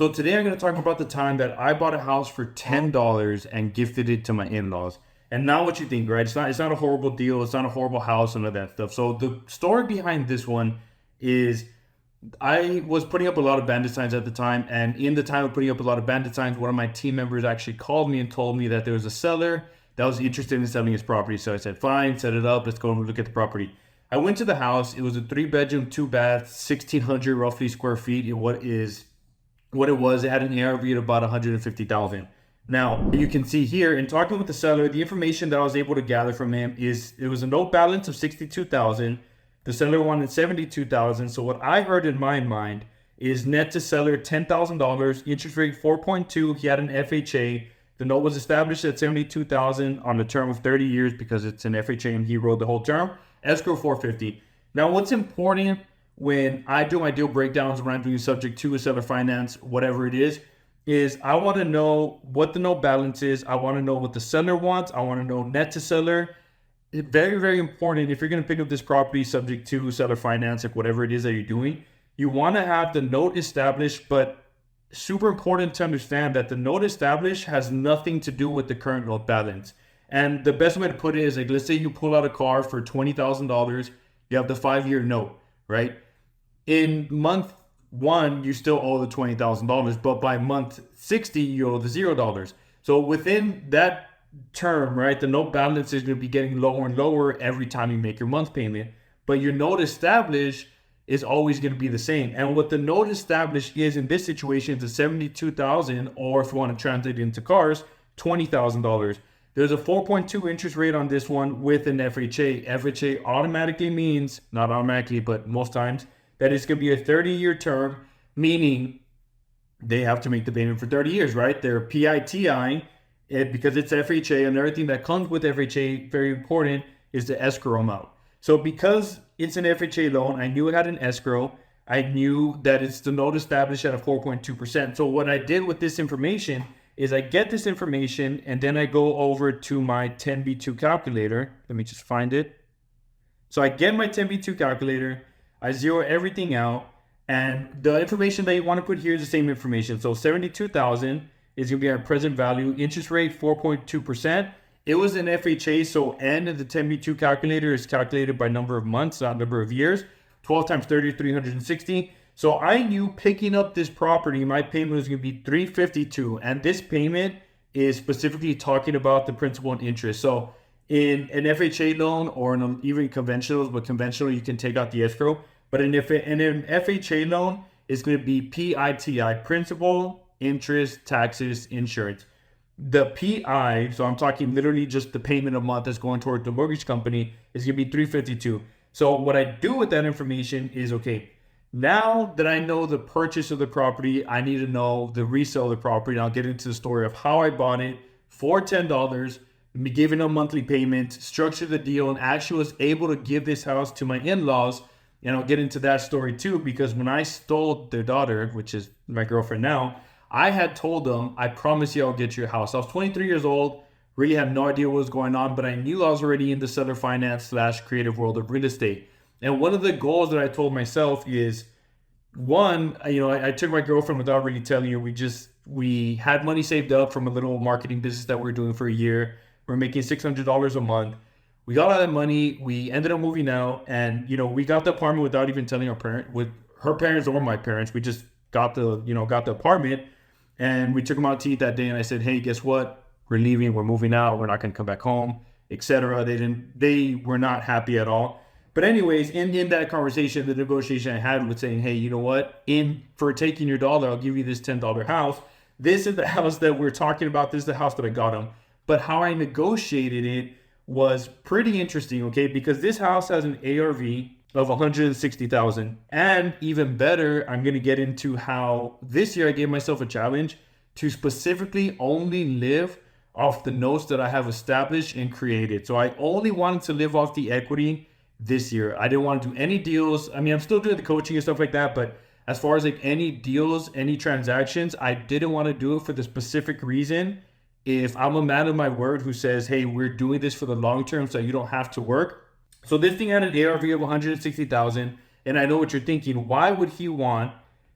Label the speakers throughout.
Speaker 1: So today I'm going to talk about the time that I bought a house for $10 and gifted it to my in-laws. And now what you think, right? It's not a horrible deal. It's not a horrible house, none of that stuff. So the story behind this one is I was putting up a lot of bandit signs at the time, and in the time of putting up a lot of bandit signs, one of my team members actually called me and told me that there was a seller that was interested in selling his property. So I said, fine, set it up. Let's go and look at the property. I went to the house. It was a 3-bedroom, 2-bath, 1,600 roughly square feet. It had an ARV at about 150,000. Now you can see here in talking with the seller, the information that I was able to gather from him is it was a note balance of 62,000. The seller wanted 72,000. So what I heard in my mind is net to seller $10,000, interest rate 4.2. He had an FHA. The note was established at 72,000 on a term of 30 years because it's an FHA and he wrote the whole term. Escrow 450. Now what's important when I do my deal breakdowns, when I'm doing subject to a seller finance, whatever it is I want to know what the note balance is. I want to know what the seller wants. I want to know net to seller. It's very, very important. If you're going to pick up this property subject to seller finance, like whatever it is that you're doing, you want to have the note established, but super important to understand that the note established has nothing to do with the current note balance. And the best way to put it is like, let's say you pull out a car for $20,000, you have the 5-year note, right? In month 1, you still owe the $20,000, but by month 60, you owe the $0. So within that term, right, the note balance is going to be getting lower and lower every time you make your month payment, but your note established is always going to be the same. And what the note established is in this situation is $72,000, or if you want to translate it into cars, $20,000. There's a 4.2 interest rate on this one with an FHA. FHA automatically means, not automatically, but most times, that it's going to be a 30-year term, meaning they have to make the payment for 30 years, right? They're PITI, because it's FHA, and everything that comes with FHA, very important, is the escrow amount. So because it's an FHA loan, I knew it had an escrow. I knew that it's the note established at a 4.2%. So what I did with this information is I get this information, and then I go over to my 10B2 calculator. Let me just find it. So I get my 10B2 calculator. I zero everything out, and the information that you want to put here is the same information. So 72,000 is going to be our present value. Interest rate 4.2%. It was an FHA, so N in the 10B2 calculator is calculated by number of months, not number of years. 12 times 30, 360. So I knew picking up this property, my payment was going to be $352, and this payment is specifically talking about the principal and interest. So in an FHA loan or in even conventional, but conventional you can take out the escrow. But in an FHA loan, it's going to be PITI, principal, interest, taxes, insurance. The PI, so I'm talking literally just the payment a month that's going toward the mortgage company, is going to be $352. So what I do with that information is, okay, now that I know the purchase of the property, I need to know the resale of the property. And I'll get into the story of how I bought it for $10, me giving a monthly payment, structured the deal, and actually was able to give this house to my in-laws. And I'll get into that story too, because when I stole their daughter, which is my girlfriend now, I had told them, I promise you I'll get you a house. I was 23 years old, really had no idea what was going on, but I knew I was already in the seller finance / creative world of real estate. And one of the goals that I told myself is, one, I took my girlfriend without really telling her. We had money saved up from a little marketing business that we were doing for a year. We're making $600 a month. We got all that money. We ended up moving out, and we got the apartment without even telling with her parents or my parents. We just got the apartment, and we took them out to eat that day. And I said, hey, guess what? We're leaving. We're moving out. We're not going to come back home, etc. They were not happy at all. But anyways, in that conversation, the negotiation I had with saying, hey, you know what? For taking your dollar, I'll give you this $10 house. This is the house that we're talking about. This is the house that I got him. But how I negotiated it was pretty interesting, okay? Because this house has an ARV of 160,000. And even better, I'm going to get into how this year I gave myself a challenge to specifically only live off the notes that I have established and created. So I only wanted to live off the equity this year. I didn't want to do any deals. I mean, I'm still doing the coaching and stuff like that, but as far as like any deals, any transactions, I didn't want to do it for the specific reason. If I'm a man of my word who says, hey, we're doing this for the long term so you don't have to work. So this thing had an ARV of 160,000. And I know what you're thinking. Why would he want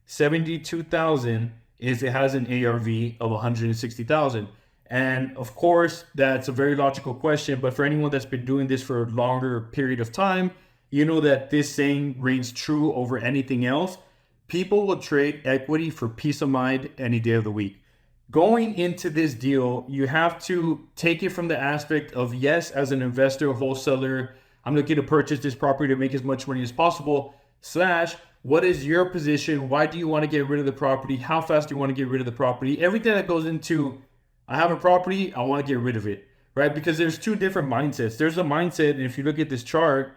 Speaker 1: 72,000 is it has an ARV of 160,000. And of course, that's a very logical question, but for anyone that's been doing this for a longer period of time, you know that this saying reigns true over anything else. People will trade equity for peace of mind any day of the week. Going into this deal, you have to take it from the aspect of, yes, as an investor, wholesaler, I'm looking to purchase this property to make as much money as possible, slash, what is your position? Why do you want to get rid of the property? How fast do you want to get rid of the property? Everything that goes into, I have a property, I want to get rid of it, right? Because there's two different mindsets. There's a mindset, and if you look at this chart,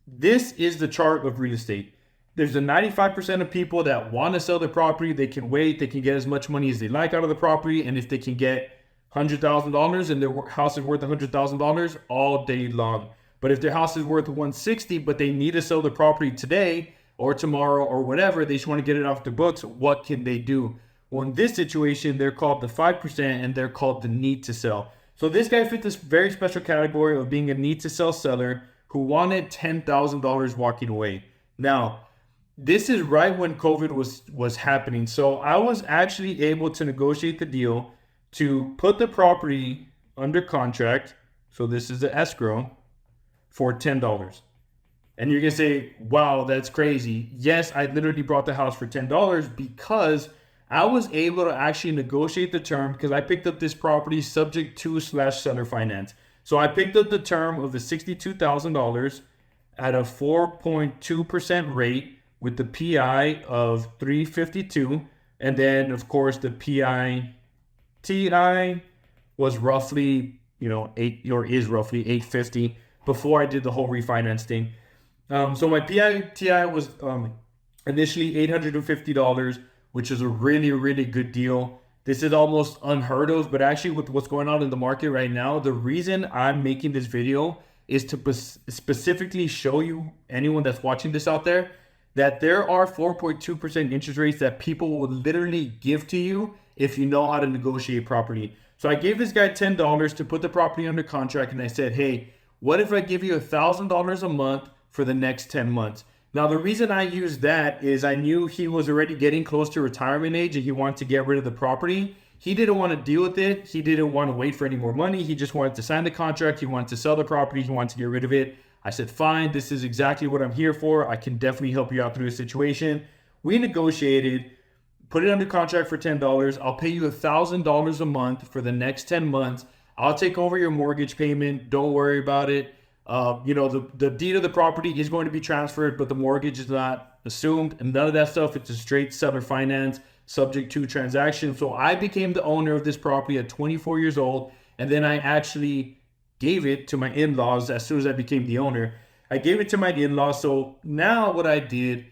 Speaker 1: this is the chart of real estate. There's a 95% of people that want to sell their property. They can wait. They can get as much money as they like out of the property. And if they can get $100,000 and their house is worth $100,000 all day long. But if their house is worth 160, but they need to sell the property today or tomorrow or whatever, they just want to get it off their books, what can they do? Well, in this situation, they're called the 5% and they're called the need to sell. So this guy fit this very special category of being a need to sell seller who wanted $10,000 walking away. Now, this is right when COVID was happening. So I was actually able to negotiate the deal to put the property under contract. So this is the escrow for $10. And you're going to say, wow, that's crazy. Yes, I literally brought the house for $10 because I was able to actually negotiate the term because I picked up this property subject to / seller finance. So I picked up the term of the $62,000 at a 4.2% rate with the PI of 352. And then of course the TI was roughly, is roughly 850 before I did the whole refinance thing. So my TI was initially $850, which is a really, really good deal. This is almost unheard of, but actually with what's going on in the market right now, the reason I'm making this video is to specifically show you, anyone that's watching this out there, that there are 4.2% interest rates that people will literally give to you if you know how to negotiate property. So I gave this guy $10 to put the property under contract, and I said, hey, what if I give you $1,000 a month for the next 10 months? Now, the reason I used that is I knew he was already getting close to retirement age and he wanted to get rid of the property. He didn't want to deal with it. He didn't want to wait for any more money. He just wanted to sign the contract. He wanted to sell the property. He wanted to get rid of it. I said, fine, this is exactly what I'm here for. I can definitely help you out through the situation. We negotiated, put it under contract for $10. I'll pay you $1,000 a month for the next 10 months. I'll take over your mortgage payment. Don't worry about it. The deed of the property is going to be transferred, but the mortgage is not assumed and none of that stuff. It's a straight seller finance subject to transaction. So I became the owner of this property at 24 years old. And then I actually gave it to my in-laws as soon as I became the owner. I gave it to my in-laws. So now what I did,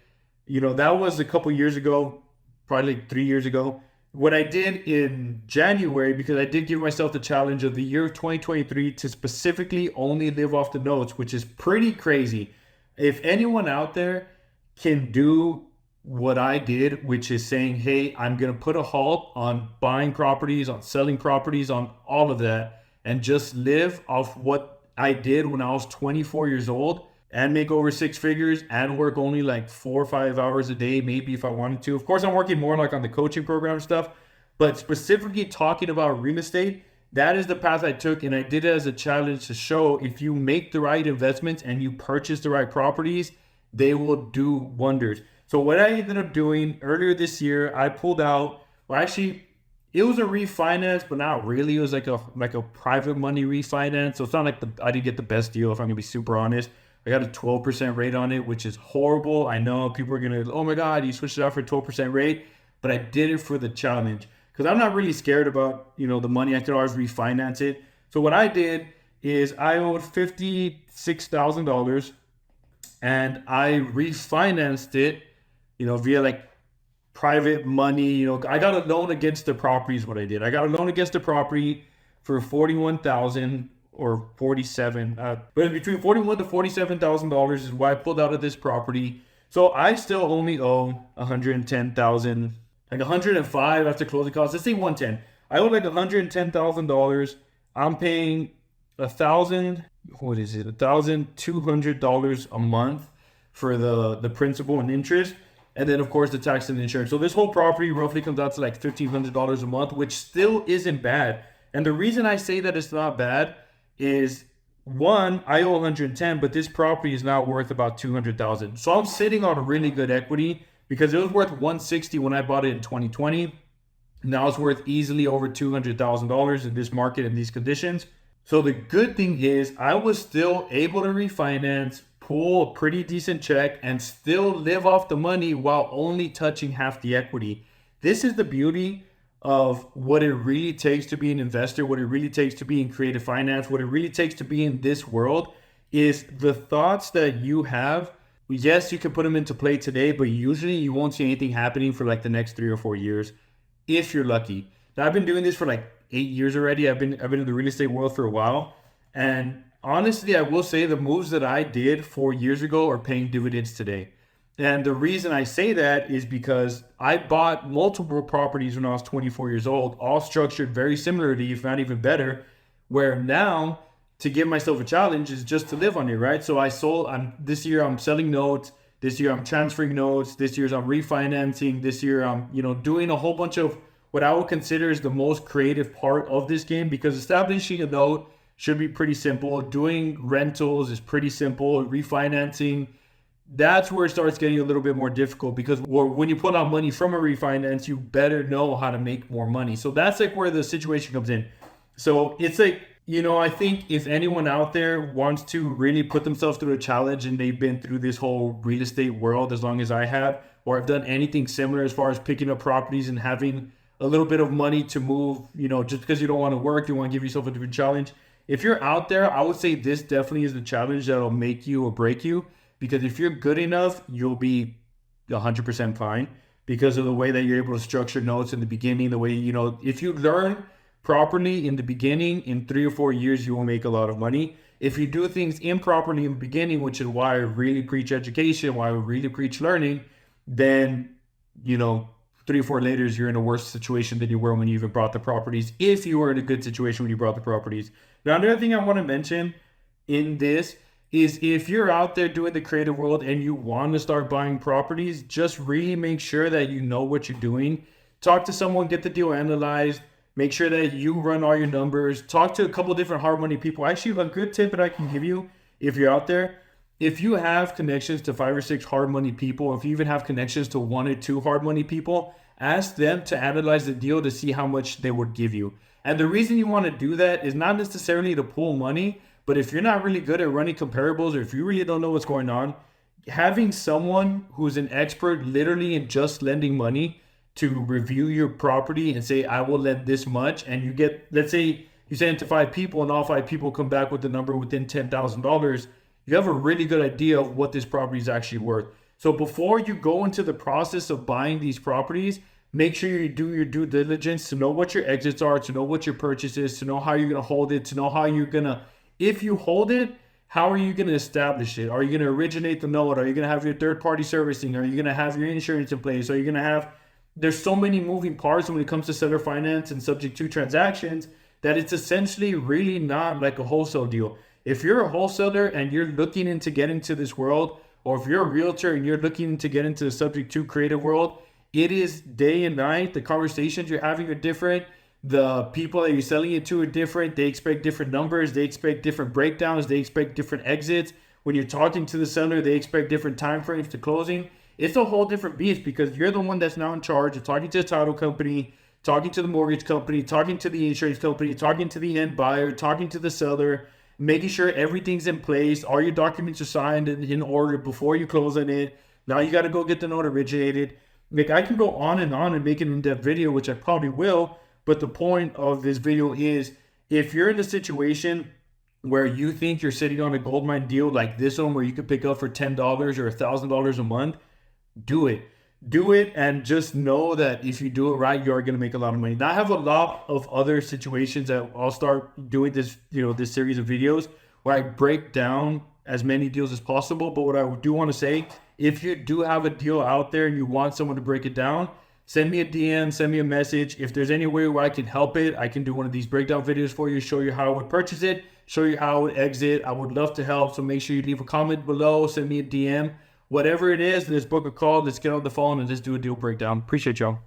Speaker 1: that was a couple years ago, probably like 3 years ago. What I did in January, because I did give myself the challenge of the year of 2023 to specifically only live off the notes, which is pretty crazy. If anyone out there can do what I did, which is saying, hey, I'm going to put a halt on buying properties, on selling properties, on all of that, and just live off what I did when I was 24 years old and make over 6 figures and work only like 4 or 5 hours a day, maybe if I wanted to. Of course, I'm working more like on the coaching program stuff, but specifically talking about real estate, that is the path I took. And I did it as a challenge to show if you make the right investments and you purchase the right properties, they will do wonders. So what I ended up doing earlier this year, I pulled out, well, actually, it was a refinance, but not really. It was like a private money refinance. So it's not like I didn't get the best deal, if I'm gonna be super honest. I got a 12% rate on it, which is horrible. I know people are gonna, oh my God, you switched it out for a 12% rate, but I did it for the challenge because I'm not really scared about, the money. I could always refinance it. So what I did is I owed $56,000 and I refinanced it, via like private money. I got a loan against the property is what I did. I got a loan against the property for $41,000 or 47, but between $41,000 to $47,000 is what I pulled out of this property. So I still only owe $110,000, like $105 after closing costs. Let's say $110. I owe like $110,000. I'm paying $1,200 a month for the principal and interest. and then of course the tax and insurance. So this whole property roughly comes out to like $1,500 a month, which still isn't bad. And the reason I say that it's not bad is, one, I owe 110, but this property is now worth about 200,000. So I'm sitting on a really good equity because it was worth 160 when I bought it in 2020. Now it's worth easily over $200,000 in this market in these conditions. So the good thing is I was still able to refinance, pull a pretty decent check, and still live off the money while only touching half the equity. This is the beauty of what it really takes to be an investor, what it really takes to be in creative finance, what it really takes to be in this world is the thoughts that you have. Yes, you can put them into play today, but usually you won't see anything happening for like the next 3 or 4 years, if you're lucky. Now, I've been doing this for like 8 years already. I've been in the real estate world for a while. And honestly, I will say the moves that I did 4 years ago are paying dividends today. And the reason I say that is because I bought multiple properties when I was 24 years old, all structured very similarly, if not even better, where now to give myself a challenge is just to live on it, right? So this year I'm selling notes. This year I'm transferring notes. This year I'm refinancing. This year I'm, doing a whole bunch of what I would consider is the most creative part of this game, because establishing a note should be pretty simple. Doing rentals is pretty simple. Refinancing, that's where it starts getting a little bit more difficult, because when you put out money from a refinance, you better know how to make more money. So that's like where the situation comes in. So it's like, I think if anyone out there wants to really put themselves through a challenge and they've been through this whole real estate world as long as I have, or have done anything similar as far as picking up properties and having a little bit of money to move, just because you don't want to work, you want to give yourself a different challenge. If you're out there, I would say this definitely is the challenge that'll make you or break you. Because if you're good enough, you'll be 100% fine because of the way that you're able to structure notes in the beginning, the way, if you learn properly in the beginning, in 3 or 4 years, you will make a lot of money. If you do things improperly in the beginning, which is why I really preach education, why I really preach learning, then, 3 or 4 later, you're in a worse situation than you were when you even bought the properties, if you were in a good situation when you bought the properties. Now, another thing I want to mention in this is if you're out there doing the creative world and you want to start buying properties, just really make sure that you know what you're doing. Talk to someone, get the deal analyzed, make sure that you run all your numbers, talk to a couple of different hard money people. Actually, a good tip that I can give you if you're out there, if you have connections to 5 or 6 hard money people, if you even have connections to 1 or 2 hard money people, ask them to analyze the deal to see how much they would give you. And the reason you want to do that is not necessarily to pull money, but if you're not really good at running comparables, or if you really don't know what's going on, having someone who's an expert literally in just lending money to review your property and say, I will lend this much, and you get, let's say you send it to 5 people and all 5 people come back with the number within $10,000, you have a really good idea of what this property is actually worth. So before you go into the process of buying these properties, make sure you do your due diligence to know what your exits are, to know what your purchase is, to know how you're going to hold it, to know how you're going to, if you hold it, how are you going to establish it? Are you going to originate the note? Are you going to have your third-party servicing? Are you going to have your insurance in place? Are you going to have... There's so many moving parts when it comes to seller finance and subject to transactions that it's essentially really not like a wholesale deal. If you're a wholesaler and you're looking into getting to this world, or if you're a realtor and you're looking to get into the subject to creative world, it is day and night. The conversations you're having are different. The people that you're selling it to are different. They expect different numbers. They expect different breakdowns. They expect different exits. When you're talking to the seller, they expect different time frames to closing. It's a whole different beast because you're the one that's now in charge of talking to the title company, talking to the mortgage company, talking to the insurance company, talking to the end buyer, talking to the seller, making sure everything's in place. All your documents are signed in order before you close on it. Now you got to go get the note originated. Like, I can go on and make an in-depth video, which I probably will. But the point of this video is, if you're in a situation where you think you're sitting on a goldmine deal like this one, where you could pick up for $10 or $1,000 a month, do it. Do it, and just know that if you do it right, you are going to make a lot of money. Now, I have a lot of other situations that I'll start doing this, this series of videos where I break down as many deals as possible. But what I do want to say, if you do have a deal out there and you want someone to break it down, send me a DM, send me a message. If there's any way where I can help it, I can do one of these breakdown videos for you, show you how I would purchase it, show you how I would exit. I would love to help. So make sure you leave a comment below, send me a DM, whatever it is, let's book a call, let's get on the phone and let's do a deal breakdown. Appreciate y'all.